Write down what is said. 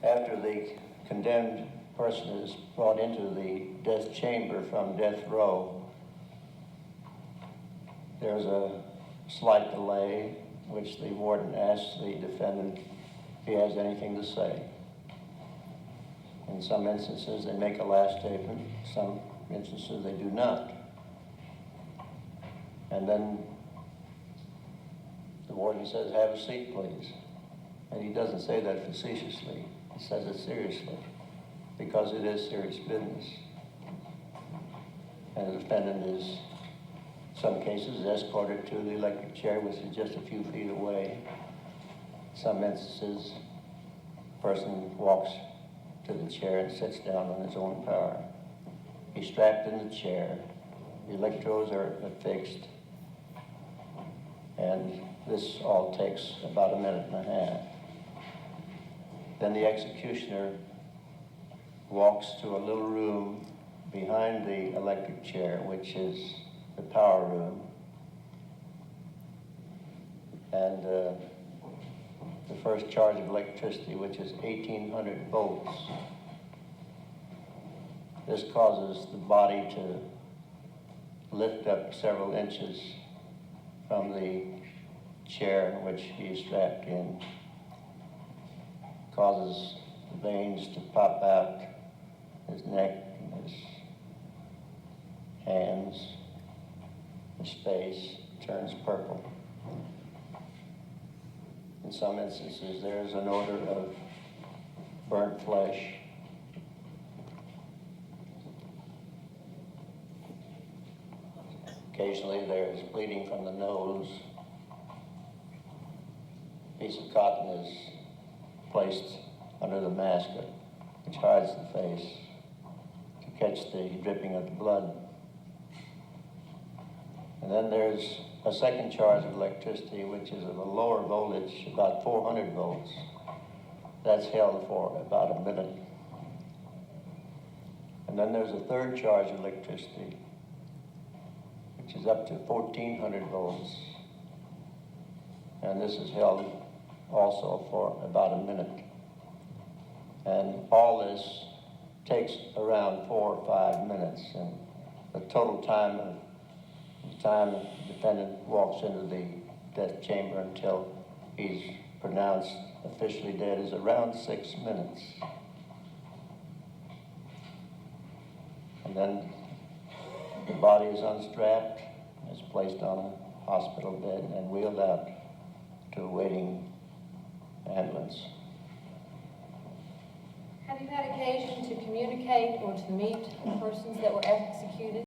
After the condemned person is brought into the death chamber from death row, there's a slight delay, which the warden asks the defendant if he has anything to say. In some instances, they make a last statement. Some instances, they do not. And then the warden says, "Have a seat, please." And he doesn't say that facetiously. He says it seriously, because it is serious business. And the defendant is, in some cases, escorted to the electric chair, which is just a few feet away. In some instances, the person walks to the chair and sits down on his own power. He's strapped in the chair. The electrodes are affixed. And this all takes about a minute and a half. Then the executioner walks to a little room behind the electric chair, which is the power room. And the first charge of electricity, which is 1,800 volts. This causes the body to lift up several inches from the chair in which he is strapped in. Causes the veins to pop out, his neck, and his hands, his face turns purple. In some instances, there is an odor of burnt flesh. Occasionally, there is bleeding from the nose. A piece of cotton is placed under the mask, which hides the face, to catch the dripping of the blood. And then there's a second charge of electricity, which is of a lower voltage, about 400 volts. That's held for about a minute. And then there's a third charge of electricity, which is up to 1,400 volts. And this is held also for about a minute. And all this takes around 4 or 5 minutes. And the total time of the time the defendant walks into the death chamber until he's pronounced officially dead is around 6 minutes. And then the body is unstrapped, is placed on a hospital bed, and wheeled out to a waiting ambulance. Have you had occasion to communicate or to meet persons that were executed?